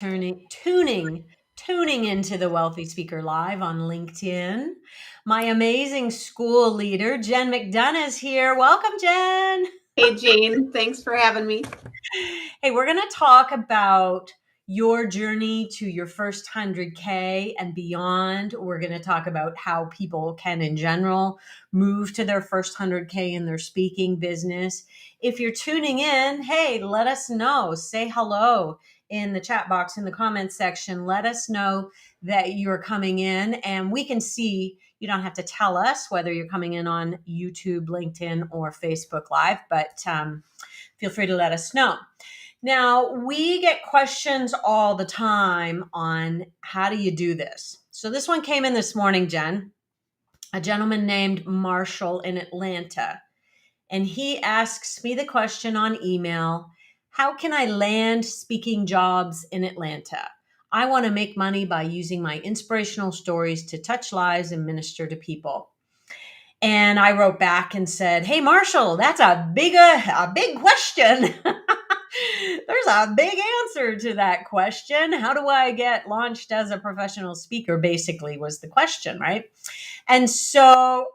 tuning into the Wealthy Speaker Live on LinkedIn. My amazing school leader, Jen McDonough, is here. Welcome, Jen. Hey, Jane. Thanks for having me. Hey, we're going to talk about your journey to your first 100K and beyond. We're going to talk about how people can, in general, move to their first 100K in their speaking business. If you're tuning in, hey, let us know. Say hello in the chat box in the comments section. Let us know that you're coming in, and we can see. You don't have to tell us whether you're coming in on YouTube, LinkedIn, or Facebook Live, but feel free to let us know. Now, we get questions all the time on how do you do this? So this one came in this morning, Jen, a gentleman named Marshall in Atlanta. And he asks me the question on email, how can I land speaking jobs in Atlanta? I want to make money by using my inspirational stories to touch lives and minister to people. And I wrote back and said, hey, Marshall, that's a big question. There's a big answer to that question. How do I get launched as a professional speaker? Basically was the question, right? And so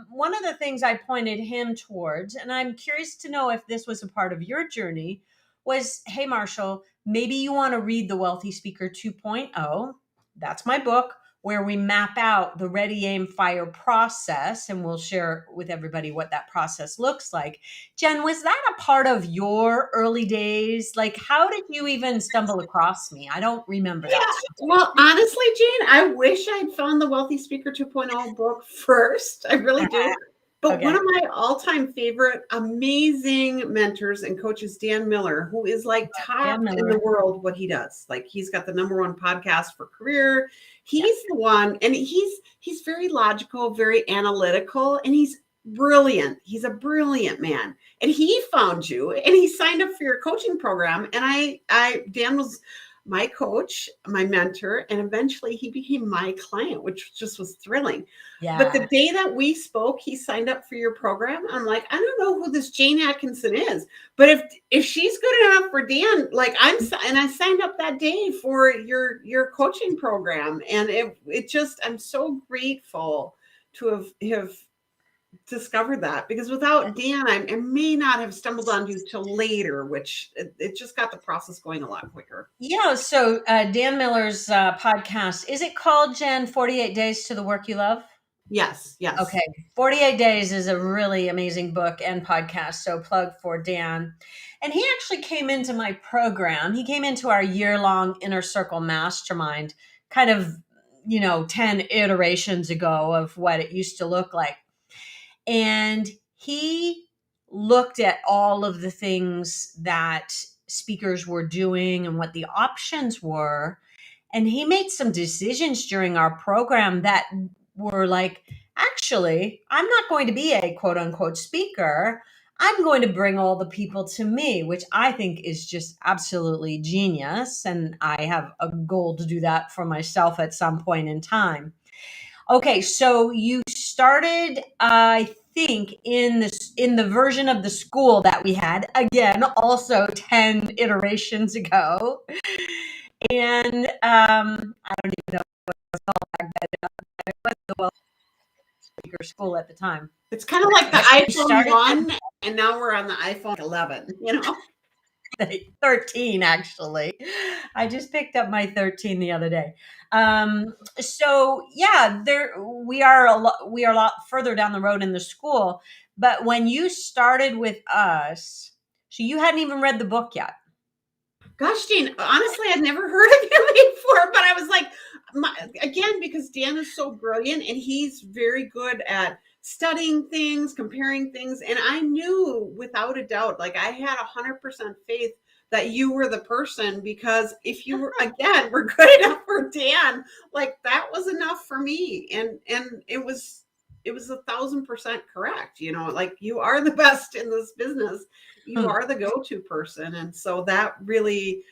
one of the things I pointed him towards, and I'm curious to know if this was a part of your journey, was, hey, Marshall, maybe you want to read The Wealthy Speaker 2.0. That's my book, where we map out the ready, aim, fire process, and we'll share with everybody what that process looks like. Jen, was that a part of your early days? Like, how did you even stumble across me? I don't remember that. Well, honestly, Jane, I wish I'd found the Wealthy Speaker 2.0 book first. I really do. But Okay. one of my all-time favorite amazing mentors and coaches, Dan Miller, who is like top in the world what he does. Like, he's got the #1 podcast for career. He's the one, and he's very logical, very analytical, and he's brilliant. He's a brilliant man. And he found you and he signed up for your coaching program. And Dan was my coach, my mentor, and eventually he became my client, which just was thrilling. Yeah. But the day that we spoke, he signed up for your program. I'm like, I don't know who this Jane Atkinson is, but if she's good enough for Dan, like I signed up that day for your coaching program, and it just, I'm so grateful to have discovered that, because without Dan, I may not have stumbled on you till later, which it just got the process going a lot quicker. Yeah. So Dan Miller's podcast, is it called, Jen, 48 Days to the Work You Love? Yes. Okay. 48 Days is a really amazing book and podcast. So plug for Dan. And he actually came into my program. He came into our year-long Inner Circle Mastermind kind of, 10 iterations ago of what it used to look like. And he looked at all of the things that speakers were doing and what the options were. And he made some decisions during our program that were like, actually, I'm not going to be a quote unquote speaker. I'm going to bring all the people to me, which I think is just absolutely genius. And I have a goal to do that for myself at some point in time. Okay, so you started, I think, in the version of the school that we had, again, also 10 iterations ago. And I don't even know what it was called back then. It was the Wealthy Speaker School at the time. It's kind of like the iPhone 1, and now we're on the iPhone 11, 13, actually. I just picked up my 13 the other day. So yeah, we are a lot further down the road in the school. But when you started with us, so you hadn't even read the book yet. Gosh, Jane, honestly, I'd never heard of him before, but I was like, again, because Dan is so brilliant and he's very good at studying things, comparing things. And I knew without a doubt, like I had 100% faith that you were the person, because if you were, again, were good enough for Dan, like that was enough for me. And it was 1,000% correct. Like you are the best in this business. You are the go-to person. And so that really,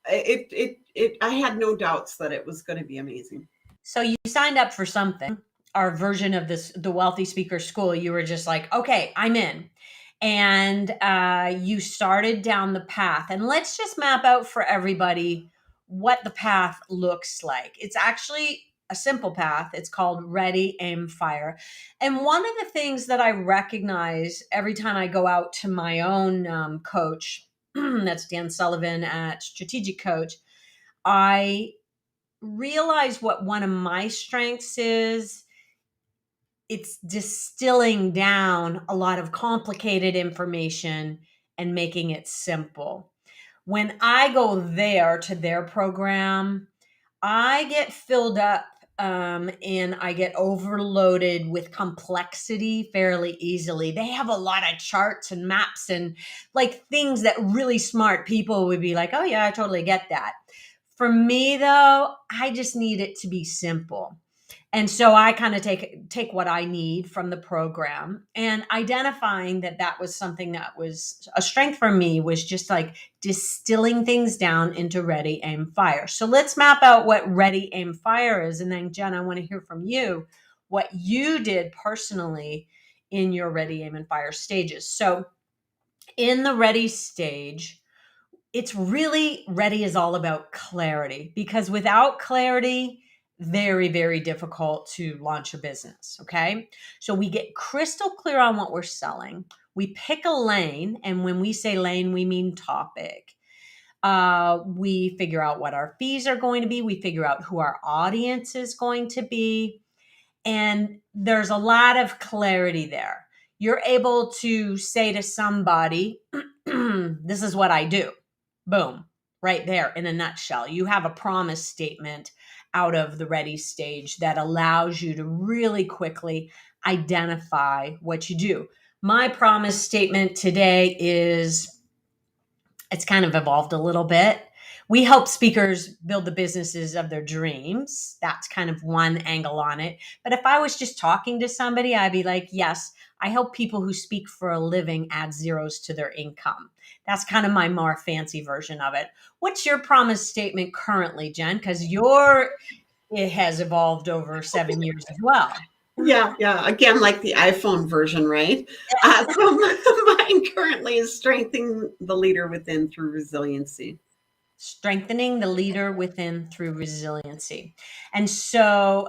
I had no doubts that it was going to be amazing. So you signed up for something, our version of the Wealthy Speaker School. You were just like, okay, I'm in. And you started down the path. And let's just map out for everybody what the path looks like. It's actually a simple path. It's called Ready, Aim, Fire. And one of the things that I recognize every time I go out to my own coach, that's Dan Sullivan at Strategic Coach, I realize what one of my strengths is. It's distilling down a lot of complicated information and making it simple. When I go there to their program, I get filled up and I get overloaded with complexity fairly easily. They have a lot of charts and maps and like things that really smart people would be like, oh, yeah, I totally get that. For me, though, I just need it to be simple. And so I kind of take what I need from the program, and identifying that that was something that was a strength for me was just like distilling things down into Ready, Aim, Fire. So let's map out what Ready, Aim, Fire is. And then Jen, I want to hear from you what you did personally in your Ready, Aim, and Fire stages. So in the Ready stage, it's really Ready is all about clarity, because without clarity, very, very difficult to launch a business. Okay. So we get crystal clear on what we're selling. We pick a lane. And when we say lane, we mean topic. We figure out what our fees are going to be. We figure out who our audience is going to be. And there's a lot of clarity there. You're able to say to somebody, this is what I do. Boom, right there in a nutshell. You have a promise statement out of the Ready stage that allows you to really quickly identify what you do. My promise statement today is, it's kind of evolved a little bit. We help speakers build the businesses of their dreams. That's kind of one angle on it. But if I was just talking to somebody, I'd be like, yes, I help people who speak for a living add zeros to their income. That's kind of my more fancy version of it. What's your promise statement currently, Jen? Because it has evolved over 7 years as well. Yeah, yeah. Again, like the iPhone version, right? So mine currently is strengthening the leader within through resiliency. Strengthening the leader within through resiliency. And so,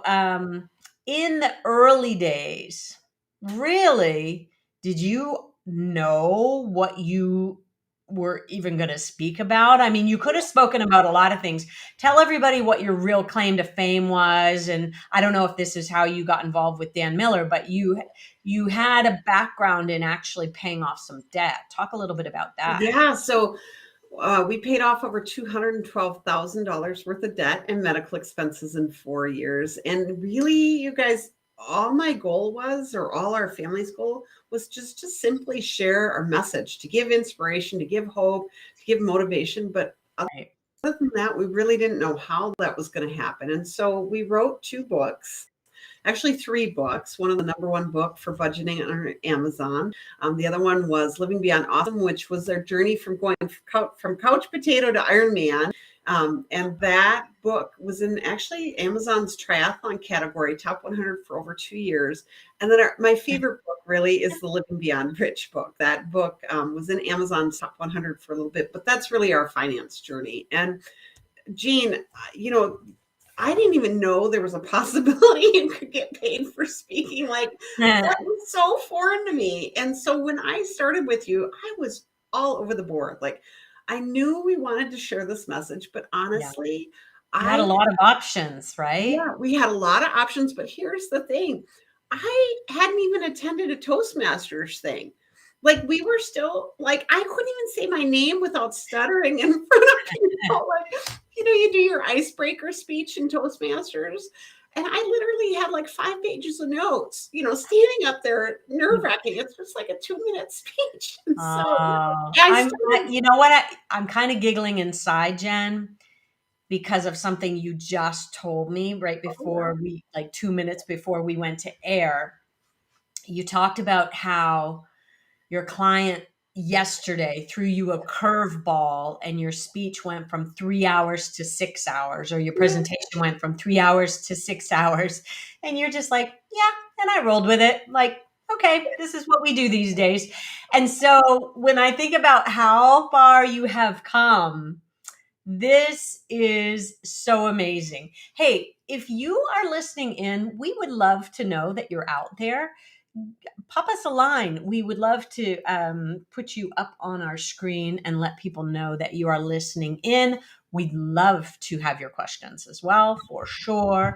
in the early days, really, did you know what you were even going to speak about? I mean, you could have spoken about a lot of things. Tell everybody what your real claim to fame was. And I don't know if this is how you got involved with Dan Miller, but you had a background in actually paying off some debt. Talk a little bit about that. Yeah, so we paid off over $212,000 worth of debt and medical expenses in 4 years. And really, you guys, all my goal was, or all our family's goal was, just to simply share our message, to give inspiration, to give hope, to give motivation. But Right. other than that, we really didn't know how that was going to happen. And so we wrote 2 books. Actually, 3 books. One of the #1 book for budgeting on Amazon. The other one was Living Beyond Awesome, which was their journey from going from couch potato to Iron Man. And that book was in actually Amazon's triathlon category, top 100 for over 2 years. And then my favorite book really is the Living Beyond Rich book. That book was in Amazon's top 100 for a little bit, but that's really our finance journey. And Jean, I didn't even know there was a possibility you could get paid for speaking. Like, that was so foreign to me. And so when I started with you, I was all over the board. Like, I knew we wanted to share this message, but Yeah. honestly, You had a lot of options, right? yeah, we had a lot of options. But here's the thing, I hadn't even attended a Toastmasters thing. Like, we were still like, I couldn't even say my name without stuttering in front of people. Like, you do your icebreaker speech in Toastmasters. And I literally had like 5 pages of notes, standing up there, nerve wracking. It's just like a 2-minute speech. And so You know what? I'm kind of giggling inside, Jen, because of something you just told me right before like 2 minutes before we went to air. You talked about how your client yesterday threw you a curveball and your speech went from 3 hours to 6 hours, or your presentation went from 3 hours to 6 hours. And you're just like, yeah. And I rolled with it. Like, okay, this is what we do these days. And so when I think about how far you have come, This is so amazing. Hey, if you are listening in, we would love to know that you're out there. Pop us a line. We would love to put you up on our screen and let people know that you are listening in. We'd love to have your questions as well, for sure.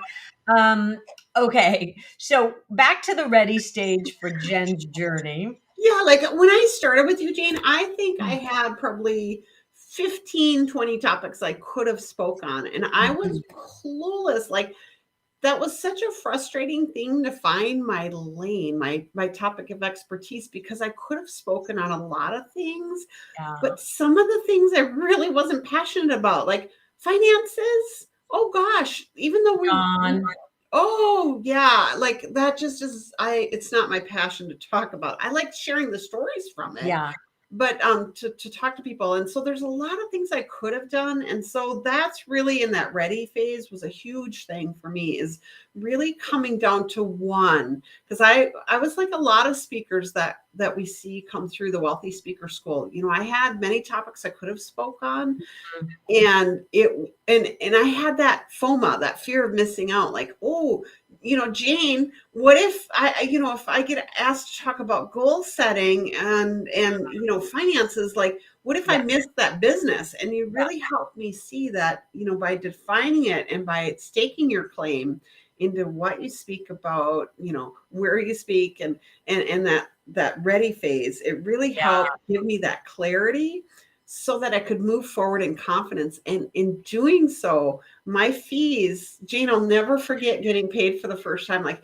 Um, okay, so back to the ready stage for Jen's journey. Yeah, like when I started with you, Jane, I think I had probably 15, 20 topics I could have spoke on. And I was Mhm. clueless. Like that was such a frustrating thing to find my lane, my topic of expertise, because I could have spoken on a lot of things, Yeah. but some of the things I really wasn't passionate about, like finances. Oh gosh, even though Gone. oh yeah, like that just is it's not my passion to talk about. I like sharing the stories from it, Yeah. but to talk to people. And so there's a lot of things I could have done. And so that's really in that ready phase was a huge thing for me, is really coming down to one. Because I was like a lot of speakers that we see come through the Wealthy Speaker School. You know, I had many topics I could have spoke on, and and I had that FOMA, that fear of missing out, like, oh, you know, Jane, what if you know, if I get asked to talk about goal setting and you know, finances, like what if I Yeah. missed that business? And you Yeah. really helped me see that, you know, by defining it and by staking your claim into what you speak about, you know, where you speak, and that ready phase, it really Yeah. helped give me that clarity so that I could move forward in confidence. And in doing so, my fees, Jane, I'll never forget getting paid for the first time. Like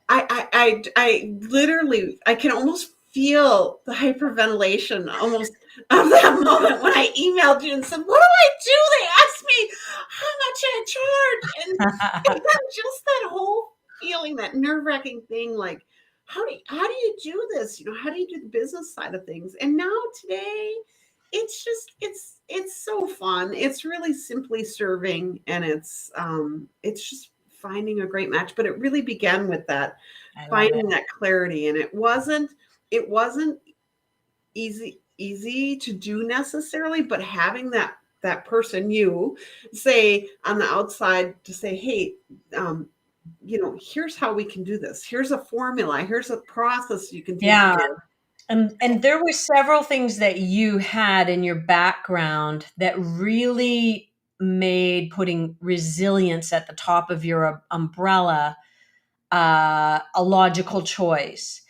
I literally, I can almost feel the hyperventilation almost of that moment when I emailed you and said, "What do I do?" They asked me how much I charge, and then just that whole feeling, that nerve wracking thing, like how do you do this? You know, how do you do the business side of things? And now today, it's just it's so fun. It's really simply serving, and it's just finding a great match. But it really began with that, I love it. finding that clarity, and it wasn't easy to do necessarily, but having that person, you say on the outside, to say, hey, um, you know, here's how we can do this. Here's a formula. Here's a process you can take Yeah. through. And there were several things that you had in your background that really made putting resilience at the top of your umbrella a logical choice.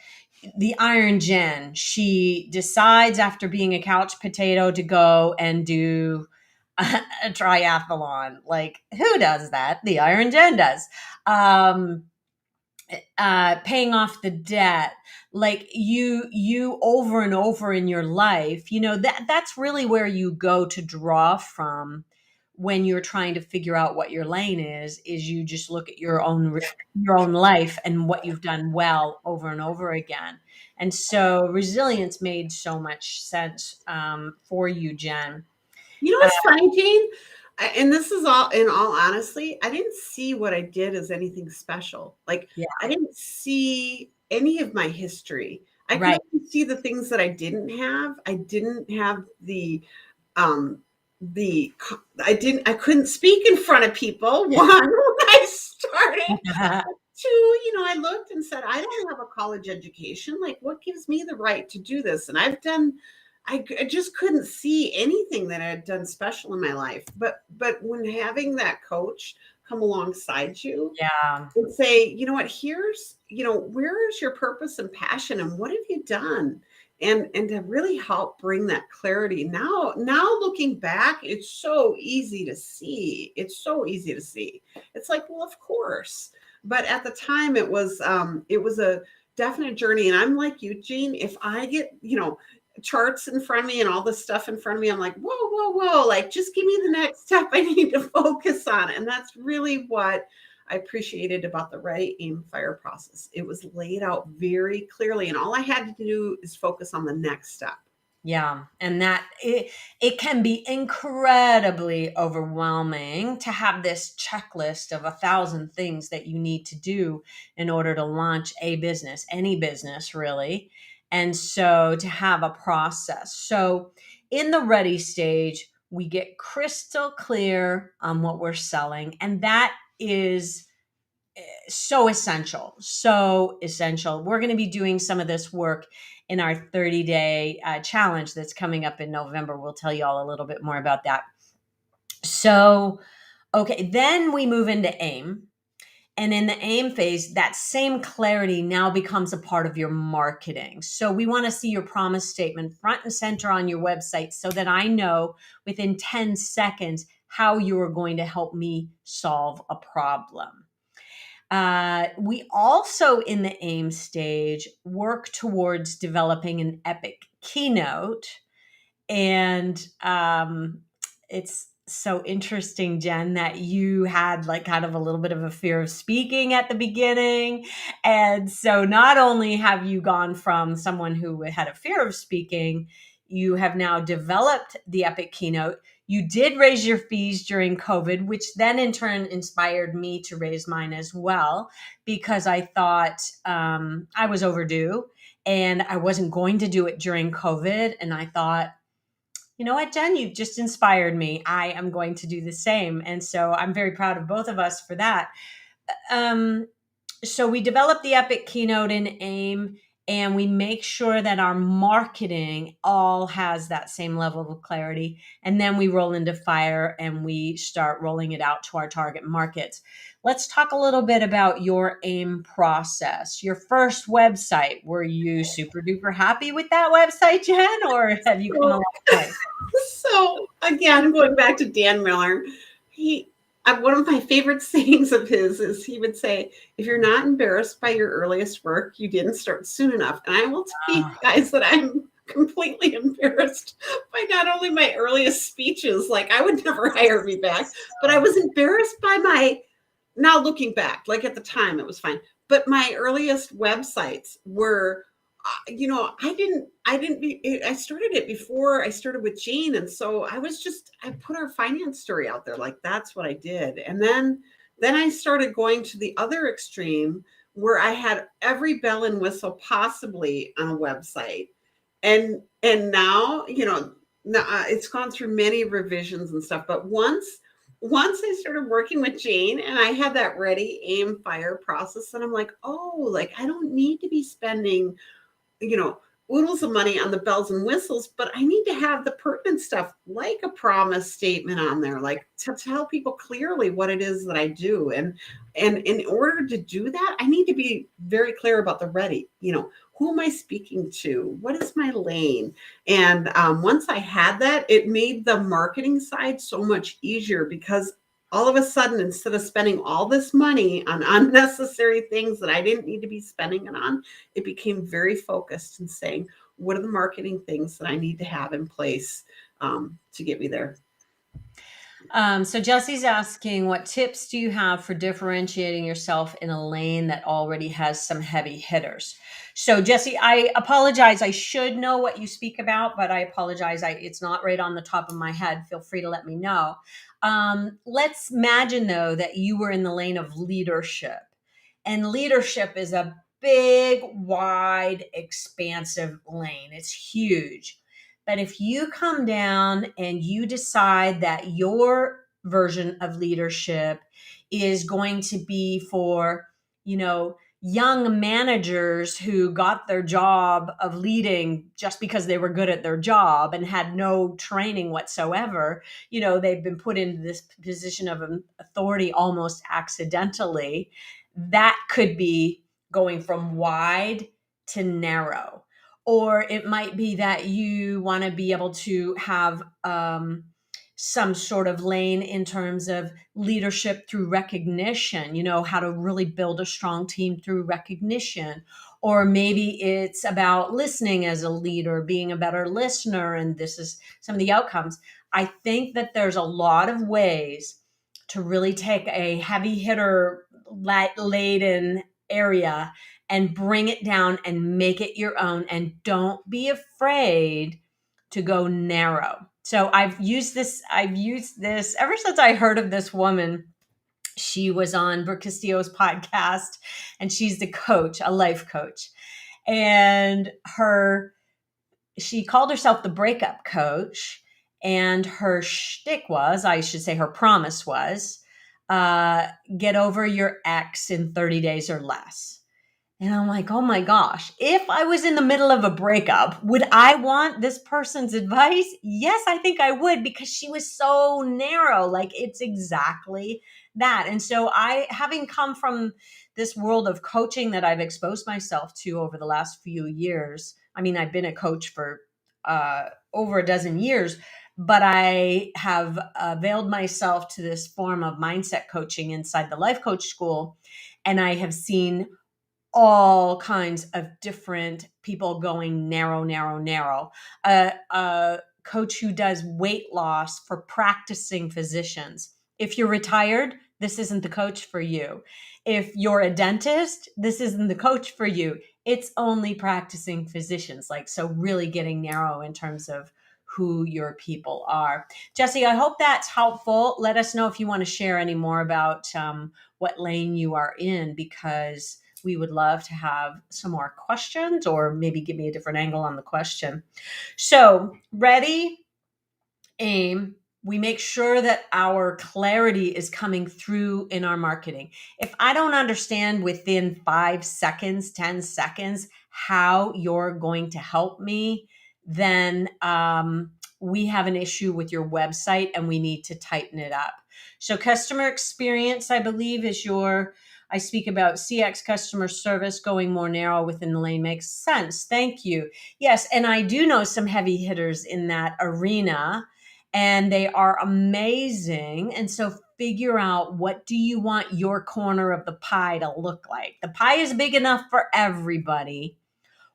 The Iron Gen, she decides after being a couch potato to go and do a triathlon. Like, who does that? The Iron Gen does. Um, Paying off the debt, like you over and over in your life, you know, that's really where you go to draw from when you're trying to figure out what your lane is you just look at your own life and what you've done well over and over again. And so resilience made so much sense for you, Jen. You know uh, what's funny, Jane? And this is all in all honesty, I didn't see what I did as anything special. Like yeah, I didn't see any of my history. I could right. only see the things that I didn't have. I didn't have um I couldn't speak in front of people. One, when I started. Two, you know, I looked and said, I don't have a college education. Like, what gives me the right to do this? And I just couldn't see anything that I had done special in my life. But when having that coach come alongside you Yeah. and say, you know what, here's, you know, where is your purpose and passion, and what have you done? And to really help bring that clarity. Now looking back, it's so easy to see. It's so easy to see. It's like, well, of course. But at the time, it was a definite journey. And I'm like you, Jean, if I get, you know, charts in front of me and all this stuff in front of me, I'm like, whoa, whoa, whoa, like just give me the next step I need to focus on. And that's really what I appreciated about the Ready, Aim, Fire process. It was laid out very clearly, and all I had to do is focus on the next step. Yeah, and that it can be incredibly overwhelming to have this checklist of 1,000 things that you need to do in order to launch a business, any business really. And so to have a process. So in the ready stage, We get crystal clear on what we're selling. And that is so essential. So essential. We're going to be doing some of this work in our 30-day challenge that's coming up in November. We'll tell you all a little bit more about that. So, okay, then we move into AIM. And in the AIM phase, that same clarity now becomes a part of your marketing. So we want to see your promise statement front and center on your website so that I know within 10 seconds how you are going to help me solve a problem. We also, in the AIM stage, work towards developing an epic keynote. And it's so interesting, Jen, that you had like kind of a little bit of a fear of speaking at the beginning. And so not only have you gone from someone who had a fear of speaking, you have now developed the epic keynote. You did raise your fees during COVID, which then in turn inspired me to raise mine as well, because I thought I was overdue and I wasn't going to do it during COVID. And I thought, you know what, Jen, you've just inspired me. I am going to do the same. And so I'm very proud of both of us for that. So we develop the epic keynote in AIM, and we make sure that our marketing all has that same level of clarity. And then we roll into FIRE and we start rolling it out to our target markets. Let's talk a little bit about your AIM process. Your first website, were you super duper happy with that website, Jen, or have you come a long way? So again, going back to Dan Miller, one of my favorite sayings of his is he would say, if you're not embarrassed by your earliest work, you didn't start soon enough. And I will tell you guys that I'm completely embarrassed by not only my earliest speeches, like I would never hire me back, but I was embarrassed by now looking back, like at the time it was fine, but my earliest websites were, I started it before I started with Jane. And so I put our finance story out there. Like that's what I did. And then I started going to the other extreme where I had every bell and whistle possibly on a website. And now, it's gone through many revisions and stuff. But once I started working with Jane and I had that ready AIM FIRE process, and I'm like, oh, like I don't need to be spending oodles of money on the bells and whistles, but I need to have the pertinent stuff like a promise statement on there, like to tell people clearly what it is that I do. And in order to do that, I need to be very clear about the ready, who am I speaking to? What is my lane? And once I had that, it made the marketing side so much easier because all of a sudden, instead of spending all this money on unnecessary things that I didn't need to be spending it on, it became very focused and saying, what are the marketing things that I need to have in place to get me there? So Jesse's asking, what tips do you have for differentiating yourself in a lane that already has some heavy hitters? So Jesse, I apologize. I should know what you speak about, but I apologize. It's not right on the top of my head. Feel free to let me know. Let's imagine though that you were in the lane of leadership, and leadership is a big, wide, expansive lane. It's huge. But if you come down and you decide that your version of leadership is going to be for, young managers who got their job of leading just because they were good at their job and had no training whatsoever, they've been put into this position of authority almost accidentally, that could be going from wide to narrow. Or it might be that you want to be able to have some sort of lane in terms of leadership through recognition, how to really build a strong team through recognition. Or maybe it's about listening as a leader, being a better listener, and this is some of the outcomes. I think that there's a lot of ways to really take a heavy hitter laden area and bring it down and make it your own. And don't be afraid to go narrow. So I've used this ever since I heard of this woman. She was on Brooke Castillo's podcast, and she's the coach, a life coach. And she called herself the breakup coach. And her shtick was, I should say her promise was, get over your ex in 30 days or less. And I'm like, oh my gosh, if I was in the middle of a breakup, would I want this person's advice? Yes, I think I would, because she was so narrow. Like, it's exactly that. And so having come from this world of coaching that I've exposed myself to over the last few years, I mean, I've been a coach for over a dozen years, but I have availed myself to this form of mindset coaching inside the life coach school. And I have seen all kinds of different people going narrow, narrow, narrow. A coach who does weight loss for practicing physicians. If you're retired, this isn't the coach for you. If you're a dentist, this isn't the coach for you. It's only practicing physicians. Like, so really getting narrow in terms of who your people are. Jesse, I hope that's helpful. Let us know if you want to share any more about what lane you are in, because we would love to have some more questions, or maybe give me a different angle on the question. So, ready, aim. We make sure that our clarity is coming through in our marketing. If I don't understand within 5 seconds, 10 seconds, how you're going to help me, then we have an issue with your website and we need to tighten it up. So, customer experience, I believe, I speak about CX, customer service, going more narrow within the lane makes sense. Thank you. Yes. And I do know some heavy hitters in that arena, and they are amazing. And so figure out, what do you want your corner of the pie to look like? The pie is big enough for everybody.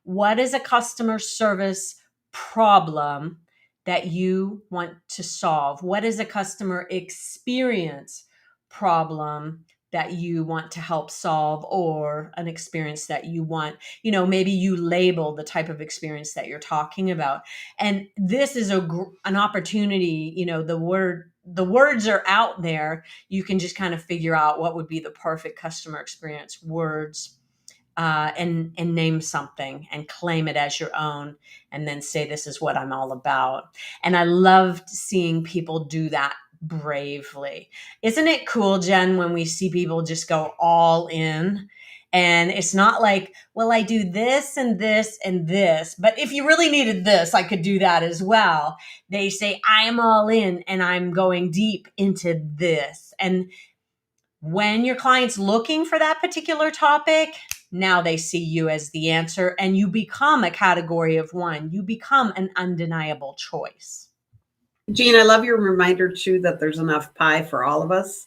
What is a customer service problem that you want to solve? What is a customer experience problem that you want to help solve, or an experience that you want, maybe you label the type of experience that you're talking about. And this is an opportunity, the words are out there. You can just kind of figure out what would be the perfect customer experience words, and name something and claim it as your own, and then say, this is what I'm all about. And I loved seeing people do that bravely. Isn't it cool, Jen, when we see people just go all in? And it's not like, well, I do this and this and this, but if you really needed this, I could do that as well. They say, I am all in and I'm going deep into this. And when your client's looking for that particular topic, now they see you as the answer, and you become a category of one. You become an undeniable choice. Jean, I love your reminder too that there's enough pie for all of us.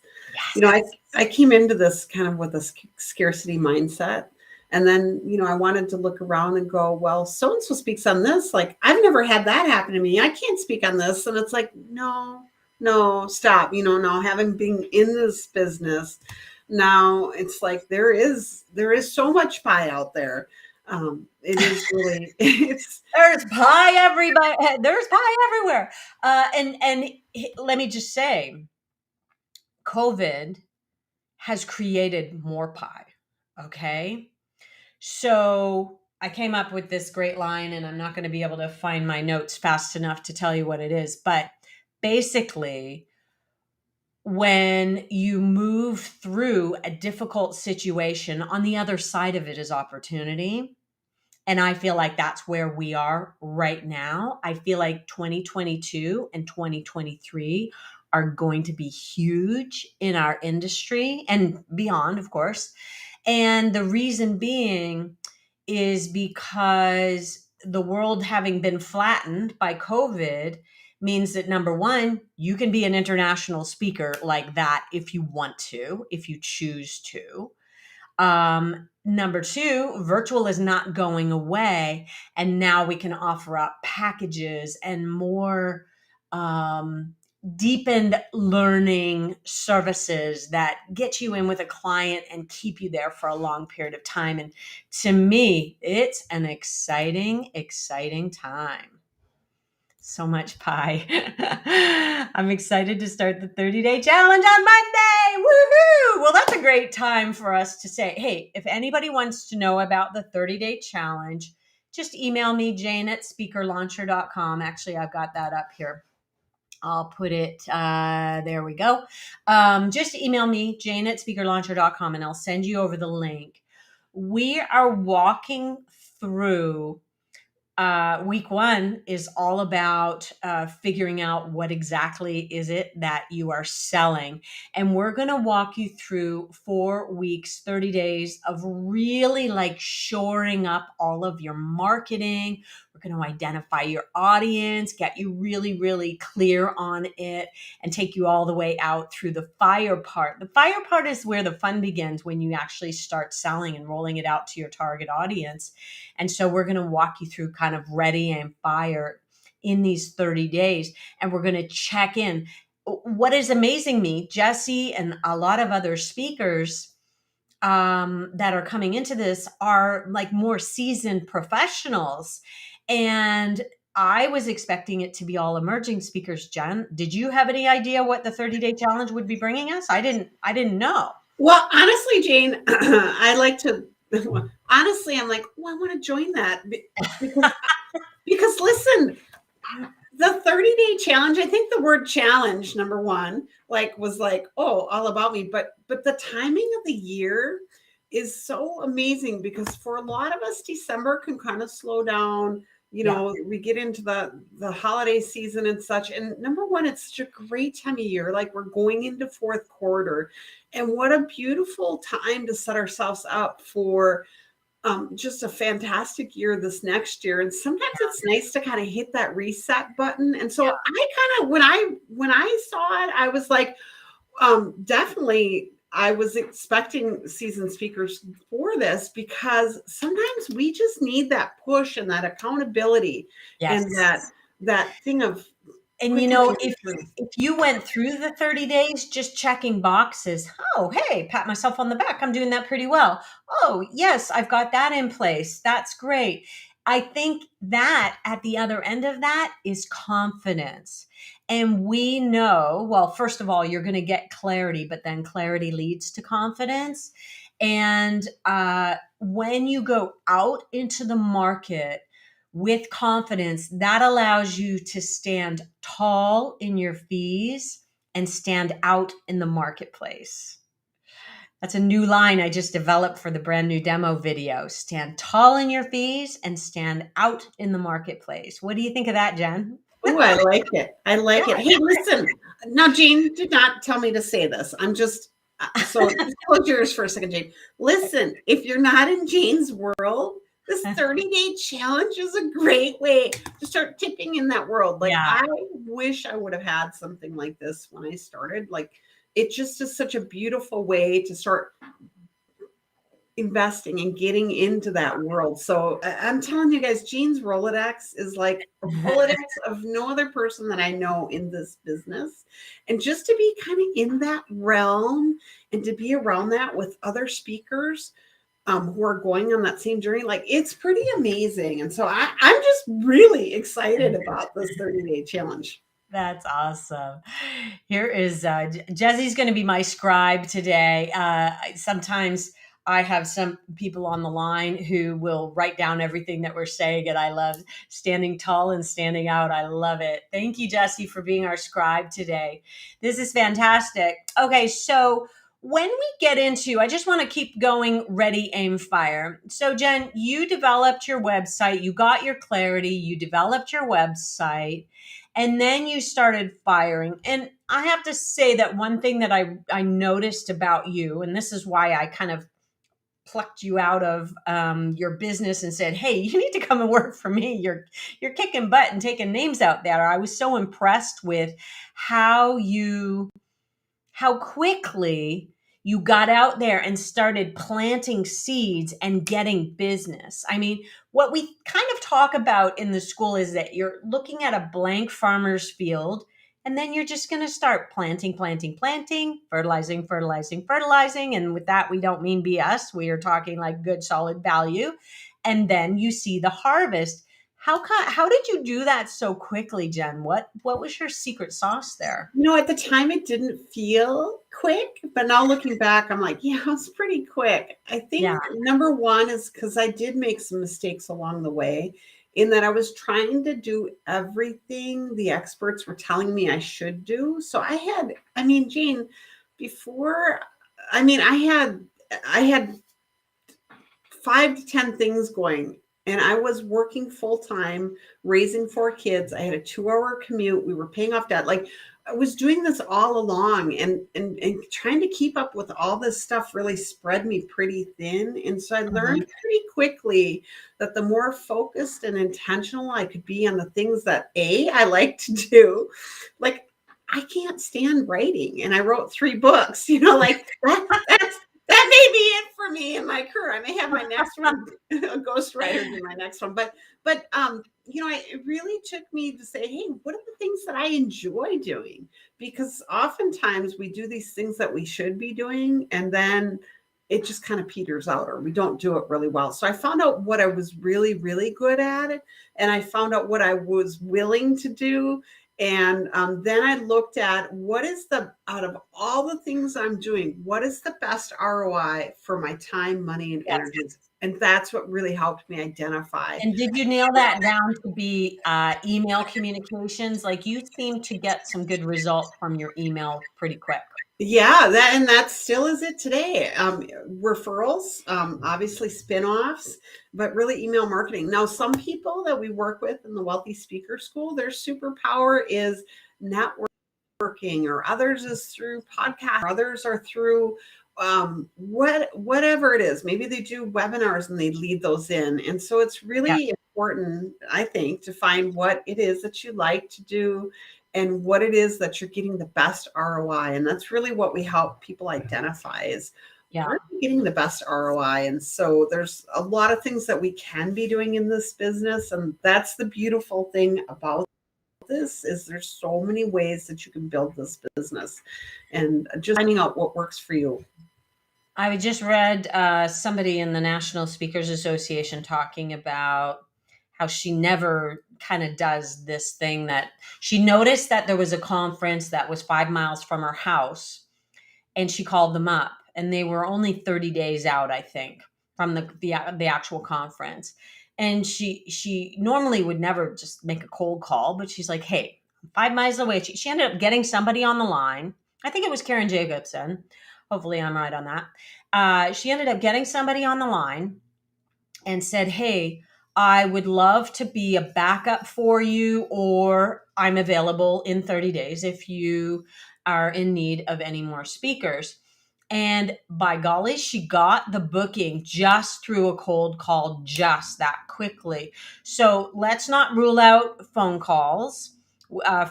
Yes. I came into this kind of with a scarcity mindset. And then, I wanted to look around and go, well, so-and-so speaks on this. Like, I've never had that happen to me. I can't speak on this. And it's like, no, stop. Now having been in this business, now it's like, there is so much pie out there. It is really, there's pie everybody. There's pie everywhere. And let me just say, COVID has created more pie. Okay. So I came up with this great line, and I'm not going to be able to find my notes fast enough to tell you what it is. But basically, when you move through a difficult situation, on the other side of it is opportunity. And I feel like that's where we are right now. I feel like 2022 and 2023 are going to be huge in our industry and beyond, of course. And the reason being is because the world having been flattened by COVID means that, number one, you can be an international speaker like that if you want to, if you choose to. Number two, virtual is not going away. And now we can offer up packages and more deepened learning services that get you in with a client and keep you there for a long period of time. And to me, it's an exciting, exciting time. So much pie. I'm excited to start the 30-day challenge on Monday. Woohoo! Well, that's a great time for us to say, hey, if anybody wants to know about the 30-day challenge, just email me, Jane@speakerlauncher.com. Actually, I've got that up here. I'll put it, there we go. Just email me, jane@speakerlauncher.com, and I'll send you over the link. We are walking through week one is all about figuring out what exactly is it that you are selling. And we're going to walk you through 4 weeks, 30 days of really like shoring up all of your marketing. We're going to identify your audience, get you really, really clear on it, and take you all the way out through the fire part. The fire part is where the fun begins, when you actually start selling and rolling it out to your target audience. And so we're going to walk you through kind of ready and fire in these 30 days. And we're going to check in. What is amazing me, Jesse and a lot of other speakers that are coming into this are like more seasoned professionals. And I was expecting it to be all emerging speakers. Jen, did you have any idea what the 30-day challenge would be bringing us? I didn't know. Well, honestly, Jane, I like to, honestly, I'm like, oh, I want to join that because listen, the 30-day challenge, I think the word challenge, number one, like was like, oh, all about me. But the timing of the year is so amazing, because for a lot of us, December can kind of slow down. You know, we get into the holiday season and such. And number one, it's such a great time of year. Like, we're going into fourth quarter. And what a beautiful time to set ourselves up for just a fantastic year this next year. And sometimes it's nice to kind of hit that reset button. And so I kind of, when I saw it, I was like, definitely, I was expecting seasoned speakers for this, because sometimes we just need that push and that accountability and that thing of. And you know, if you went through the 30 days just checking boxes, oh, hey, pat myself on the back, I'm doing that pretty well. Oh, yes, I've got that in place. That's great. I think that at the other end of that is confidence. And we know, well, first of all, you're going to get clarity, but then clarity leads to confidence. And when you go out into the market with confidence, that allows you to stand tall in your fees and stand out in the marketplace. That's a new line I just developed for the brand new demo video. Stand tall in your fees and stand out in the marketplace. What do you think of that, Jen? Oh, I like it. I like it. Hey, listen. Now, Jane, did not tell me to say this. I'm just, so just close yours for a second, Jane. Listen, if you're not in Jane's world, this 30-day challenge is a great way to start tipping in that world. Like, I wish I would have had something like this when I started. Like, it just is such a beautiful way to start investing and getting into that world. So I'm telling you guys, Jane's Rolodex is like a Rolodex of no other person that I know in this business. And just to be kind of in that realm and to be around that with other speakers who are going on that same journey, like, it's pretty amazing. And so I'm just really excited about this 30-day challenge. That's awesome. Here is Jesse's going to be my scribe today. Sometimes I have some people on the line who will write down everything that we're saying, and I love standing tall and standing out. I love it. Thank you, Jesse, for being our scribe today. This is fantastic. Okay, so when we get into, I just want to keep going, ready, aim, fire. So Jen, you developed your website, you got your clarity, you developed your website, and then you started firing. And I have to say that one thing that I noticed about you, and this is why I kind of plucked you out of your business and said, hey, you need to come and work for me. You're kicking butt and taking names out there. I was so impressed with how quickly you got out there and started planting seeds and getting business. I mean, what we kind of talk about in the school is that you're looking at a blank farmer's field, and then you're just going to start planting, fertilizing. And with that, we don't mean BS. We are talking like good, solid value. And then you see the harvest. How did you do that so quickly, Jen? What was your secret sauce there? You know, at the time it didn't feel quick, but now looking back, I'm like, yeah, it was pretty quick. I think number one is because I did make some mistakes along the way. in that I was trying to do everything the experts were telling me I should do. So I mean, Jane, before, I mean, I had 5 to 10 things going. And I was working full time, raising 4 kids. I had a 2 hour commute. We were paying off debt. Like I was doing this all along, and trying to keep up with all this stuff really spread me pretty thin. And so I Mhm. learned pretty quickly that the more focused and intentional I could be on the things that I like to do, like I can't stand writing, and I wrote 3 books, like that may be it for me in my career. I may have my next one, a ghostwriter do my next one, it really took me to say, hey, what are the things that I enjoy doing? Because oftentimes we do these things that we should be doing, and then it just kind of peters out, or we don't do it really well. So I found out what I was really, really good at, and I found out what I was willing to do. And then I looked at out of all the things I'm doing, what is the best ROI for my time, money, and Yes. energy? And that's what really helped me identify. And did you nail that down to be email communications? Like you seem to get some good results from your email pretty quick. Yeah, that still is it today. Referrals, obviously spin-offs, but really email marketing. Now, some people that we work with in the Wealthy Speaker School, their superpower is networking, or others is through podcasts, or others are through whatever it is. Maybe they do webinars and they lead those in. And so it's Yeah. really important, I think, to find what it is that you like to do and what it is that you're getting the best ROI. And that's really what we help people identify is, Yeah. where are you getting the best ROI? And so there's a lot of things that we can be doing in this business. And that's the beautiful thing about this, is there's so many ways that you can build this business, and just finding out what works for you. I just read somebody in the National Speakers Association talking about how she never kind of does this thing, that she noticed that there was a conference that was 5 miles from her house, and she called them up, and they were only 30 days out, I think, from the actual conference. And she normally would never just make a cold call, but she's like, hey, 5 miles away. She ended up getting somebody on the line. I think it was Karen Jacobson. Hopefully I'm right on that. She ended up getting somebody on the line and said, hey, I would love to be a backup for you, or I'm available in 30 days if you are in need of any more speakers. And by golly, she got the booking just through a cold call, just that quickly. So let's not rule out phone calls.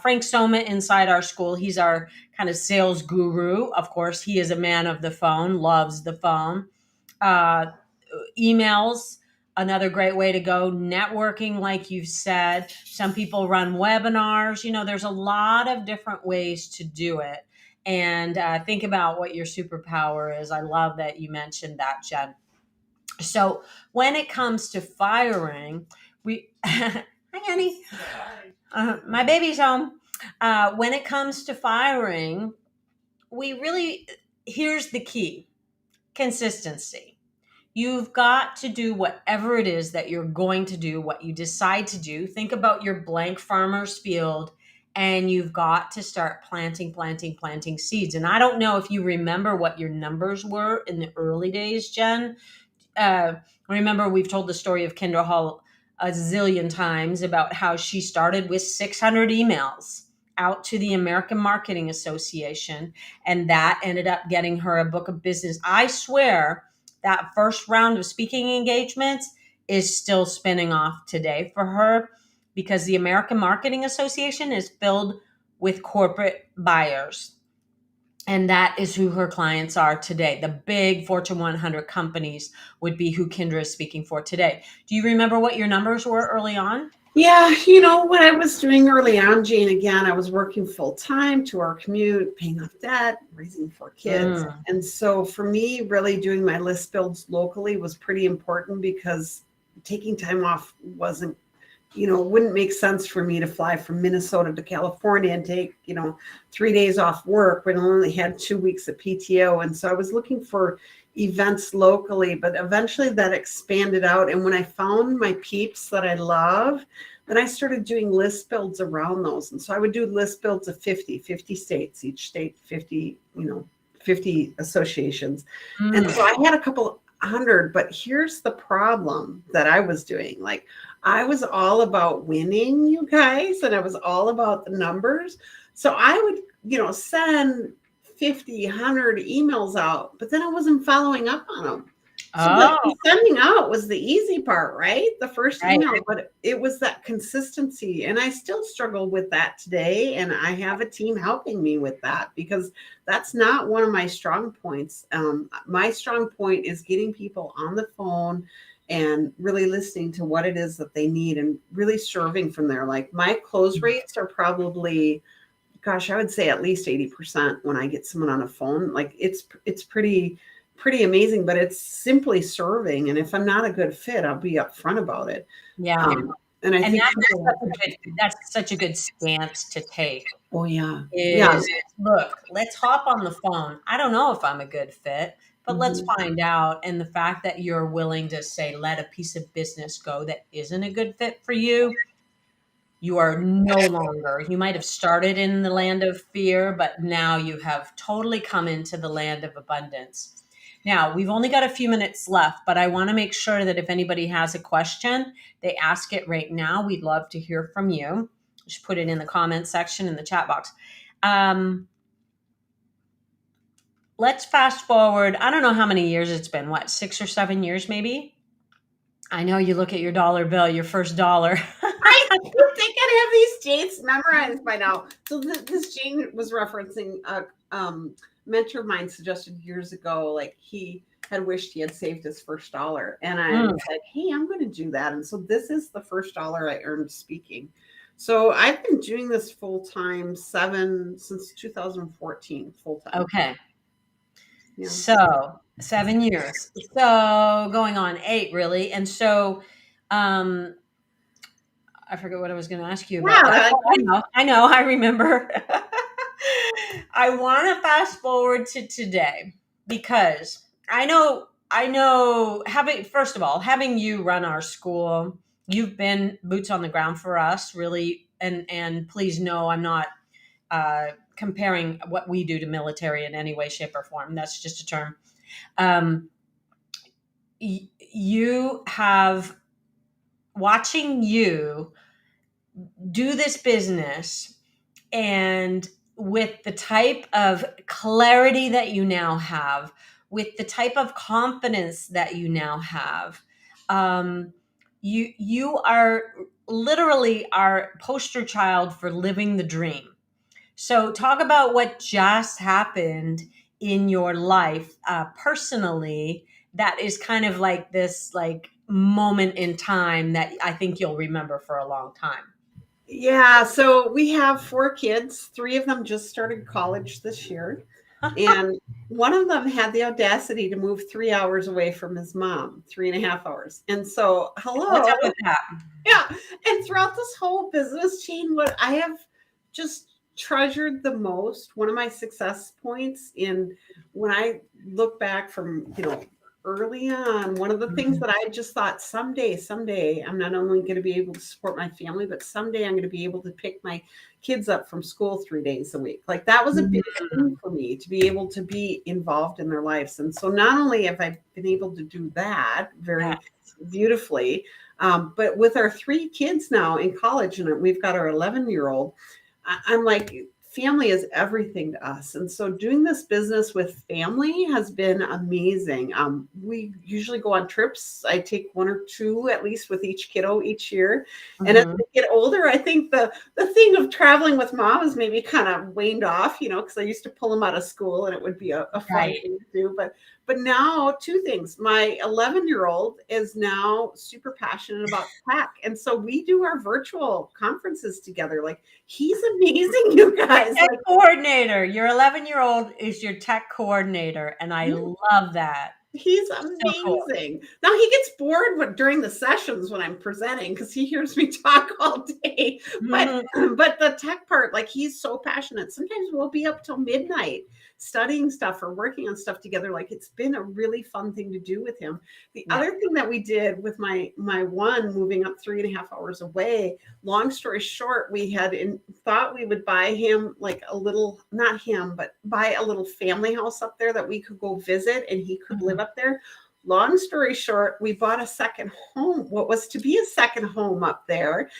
Frank Soma inside our school, he's our kind of sales guru. Of course, he is a man of the phone, loves the phone. Uh, Emails, another great way to go. Networking, like you said, some people run webinars. There's a lot of different ways to do it. And think about what your superpower is. I love that you mentioned that, Jen. So when it comes to firing, hi honey, my baby's home. When it comes to firing, here's the key: consistency. You've got to do whatever it is that you're going to do, what you decide to do. Think about your blank farmer's field, and you've got to start planting seeds. And I don't know if you remember what your numbers were in the early days, Jen. Remember, we've told the story of Kendra Hall a zillion times about how she started with 600 emails out to the American Marketing Association, and that ended up getting her a book of business. I swear that first round of speaking engagements is still spinning off today for her, because the American Marketing Association is filled with corporate buyers. And that is who her clients are today. The big Fortune 100 companies would be who Kendra is speaking for today. Do you remember what your numbers were early on? Yeah, what I was doing early on, Jane, again, I was working full time, 2 hour commute, paying off debt, raising 4 kids. And so for me, really doing my list builds locally was pretty important, because taking time off wasn't it wouldn't make sense for me to fly from Minnesota to California and take, 3 days off work when I only had 2 weeks of PTO. And so I was looking for events locally, but eventually that expanded out. And when I found my peeps that I love, then I started doing list builds around those. And so I would do list builds of 50 states, each state 50, 50 associations. And so I had a couple hundred, but here's the problem that I was doing. Like, I was all about winning, you guys, and I was all about the numbers. So I would, send 50, 100 emails out, but then I wasn't following up on them. So the sending out was the easy part, right? The first email, but it was that consistency. And I still struggle with that today. And I have a team helping me with that because that's not one of my strong points. My strong point is getting people on the phone and really listening to what it is that they need and really serving from there. Like, my close rates are probably, gosh, I would say at least 80% when I get someone on a phone. Like, it's pretty amazing, but it's simply serving. And if I'm not a good fit, I'll be upfront about it. Yeah. And I think that's such a good stance to take. Oh yeah. Look, let's hop on the phone. I don't know if I'm a good fit, but let's find out. And the fact that you're willing to say, let a piece of business go that isn't a good fit for you, you are no longer, you might have started in the land of fear, but now you have totally come into the land of abundance. Now, we've only got a few minutes left, but I want to make sure that if anybody has a question, they ask it right now. We'd love to hear from you. Just put it in the comment section in the chat box. Let's fast forward. I don't know how many years it's been. What, 6 or 7 years maybe? I know you look at your dollar bill, your first dollar. I think I have these dates memorized by now. So this Jane was referencing mentor of mine suggested years ago, like, he had wished he had saved his first dollar. And I was like, hey, I'm going to do that. And so this is the first dollar I earned speaking. So I've been doing this full time since 2014, full time. Okay. Yeah. So 7 years. So going on 8 really. And so, I forget what I was going to ask you about. I know, I remember. I want to fast forward to today because I know having you run our school, you've been boots on the ground for us really. And please know, I'm not, comparing what we do to military in any way, shape, or form. That's just a term. Watching you do this business, and with the type of clarity that you now have, with the type of confidence that you now have, you are literally our poster child for living the dream. So talk about what just happened in your life personally that is kind of like this moment in time that I think you'll remember for a long time. Yeah, so we have 4 kids. 3 of them just started college this year. And one of them had the audacity to move 3 hours away from his mom, 3.5 hours. And so, hello. What's up with that? Yeah. And throughout this whole business chain, what I have just treasured the most, one of my success points when I look back from, early on, one of the things that I just thought someday, I'm not only going to be able to support my family, but someday I'm going to be able to pick my kids up from school 3 days a week. Like, that was a big thing for me, to be able to be involved in their lives. And so not only have I been able to do that very beautifully, but with our 3 kids now in college, and we've got our 11-year-old, I'm like, family is everything to us. And so doing this business with family has been amazing. We usually go on trips. I take 1 or 2 at least with each kiddo each year. And as they get older, I think the thing of traveling with mom has maybe kind of waned off, because I used to pull them out of school and it would be a fun thing to do. But now 2 things. My 11-year-old is now super passionate about tech. And so we do our virtual conferences together. Like, he's amazing, you guys. Tech coordinator. Your 11-year-old is your tech coordinator. And I love that. He's So cool. amazing. Now he gets bored during the sessions when I'm presenting because he hears me talk all day. But Mhm. but the tech part, like he's so passionate. Sometimes we'll be up till midnight studying stuff or working on stuff together. Like it's been a really fun thing to do with him. The Yeah. other thing that we did with my one moving up 3.5 hours away, long story short, we thought we would buy him like a little, not him, but buy a little family house up there that we could go visit and he could live Mhm. up there. Long story short, we bought a second home, what was to be a second home up there,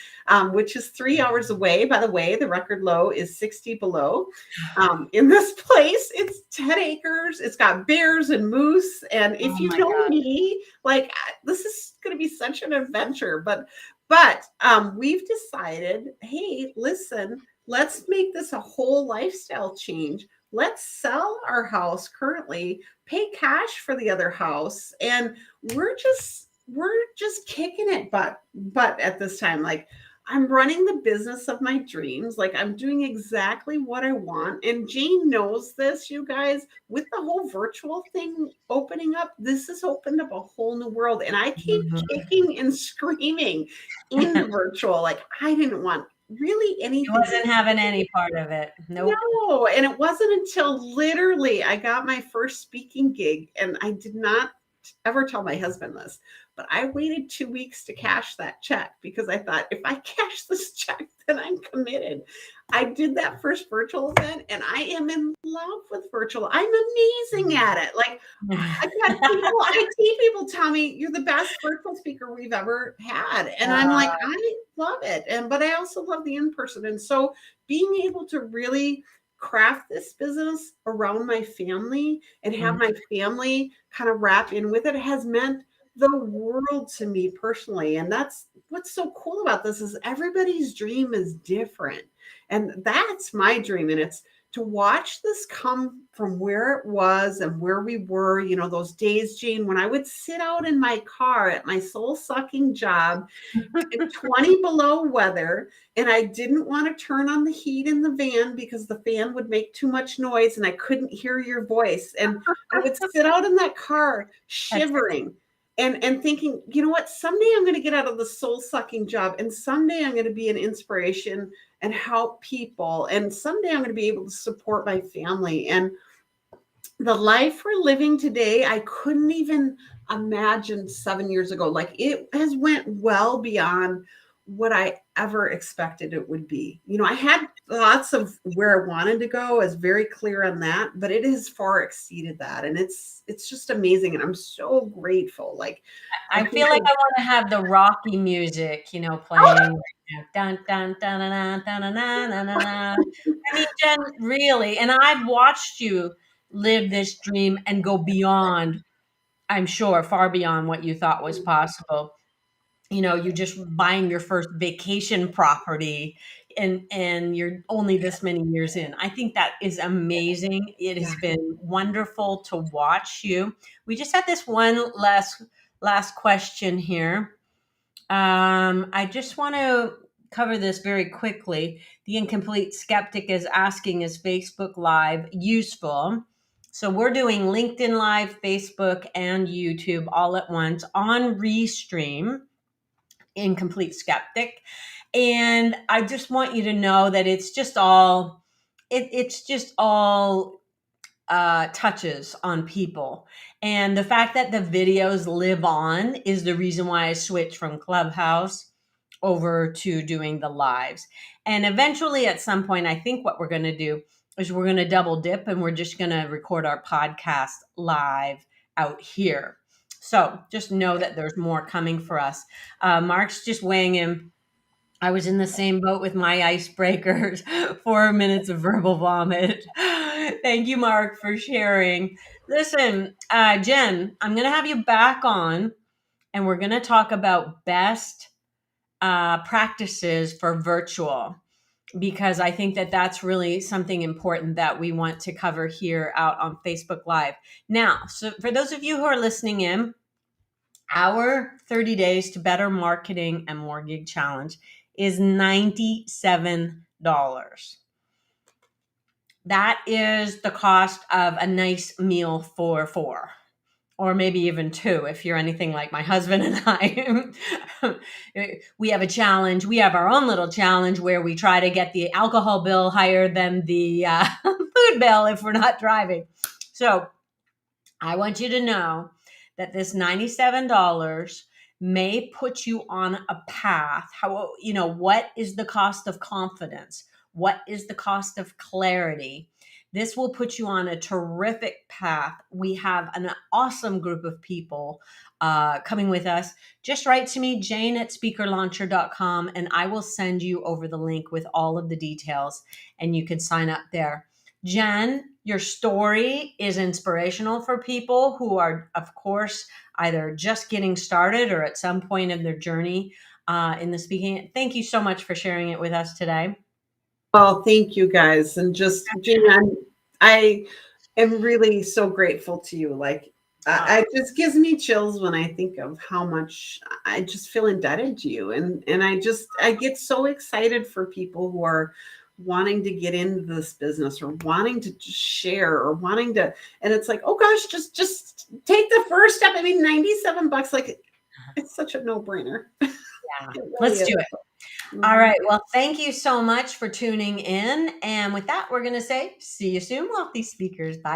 which is 3 hours away. By the way, the record low is 60 below. In this place, it's 10 acres. It's got bears and moose. And if Oh you my know God. me, like this is going to be such an adventure. But we've decided, hey, listen, let's make this a whole lifestyle change. Let's sell our house currently, pay cash for the other house, and we're just kicking it but at this time. Like I'm running the business of my dreams. Like I'm doing exactly what I want. And Jane knows this, you guys, with the whole virtual thing opening up, this has opened up a whole new world. And I keep Mhm. kicking and screaming in the virtual. Like I didn't want really He anything. wasn't having any part of it. Nope. No, and it wasn't until literally I got my first speaking gig, and I did not ever tell my husband this, but I waited 2 weeks to cash that check because I thought if I cash this check, then I'm committed. I did that first virtual event, and I am in love with virtual. I'm amazing at it. Like I've had people, IT people tell me you're the best virtual speaker we've ever had. And I'm like, Uh, I love it. And but I also love the in-person. And so being able to really craft this business around my family and have mhm. my family kind of wrap in with it has meant the world to me personally. And that's what's so cool about this is everybody's dream is different. And that's my dream. And it's to watch this come from where it was and where we were, those days, Jane, when I would sit out in my car at my soul sucking job in 20 below weather, and I didn't want to turn on the heat in the van because the fan would make too much noise and I couldn't hear your voice. And I would sit out in that car That's shivering and thinking, you know what, someday I'm going to get out of the soul sucking job and someday I'm going to be an inspiration and help people. And someday I'm going to be able to support my family. And the life we're living today, I couldn't even imagine 7 years ago. Like it has went well beyond what I ever expected it would be. I had thoughts of where I wanted to go, I was very clear on that, but it has far exceeded that. And it's just amazing. And I'm so grateful. Like I I think feel like of I want to have the Rocky music, playing. Dun, dun, dun, dun, dun, dun, dun, dun, dun, dun, dun. I mean, Jen, really, and I've watched you live this dream and go beyond, I'm sure, far beyond what you thought was possible. You're just buying your first vacation property and you're only this many years in. I think that is amazing. It yeah, has been wonderful to watch you. We just had this one last question here. I just want to cover this very quickly. The incomplete skeptic is asking, is Facebook Live useful? So we're doing LinkedIn Live, Facebook, and YouTube all at once on Restream. Incomplete skeptic, and I just want you to know that it's just all touches on people. And the fact that the videos live on is the reason why I switched from Clubhouse over to doing the lives. And eventually, at some point, I think what we're going to do is we're going to double dip and we're just going to record our podcast live out here. So just know that there's more coming for us. Mark's just weighing in. I was in the same boat with my icebreakers, 4 minutes of verbal vomit. Thank you, Mark, for sharing. Listen, Jen, I'm going to have you back on and we're going to talk about best practices for virtual because I think that that's really something important that we want to cover here out on Facebook Live. Now, so for those of you who are listening in, our 30 days to better marketing and more gig challenge is $97. That is the cost of a nice meal for four. or maybe even 2 if you're anything like my husband and I. We have a challenge. We have our own little challenge where we try to get the alcohol bill higher than the food bill if we're not driving. So I want you to know that this $97 may put you on a path. What is the cost of confidence? What is the cost of clarity? This will put you on a terrific path. We have an awesome group of people coming with us. Just write to me, jane@speakerlauncher.com, and I will send you over the link with all of the details, and you can sign up there. Jen, your story is inspirational for people who are, of course, either just getting started or at some point in their journey in the speaking. Thank you so much for sharing it with us today. Well, thank you guys. And just, Jan, I am really so grateful to you. Like, it just gives me chills when I think of how much I just feel indebted to you. And I get so excited for people who are wanting to get into this business or wanting to just share or wanting to, and it's like, oh gosh, just take the first step. I mean, $97, like it's such a no-brainer. Yeah, It really let's is. do it. All right. Well, thank you so much for tuning in. And with that, we're going to say, see you soon, wealthy speakers. Bye.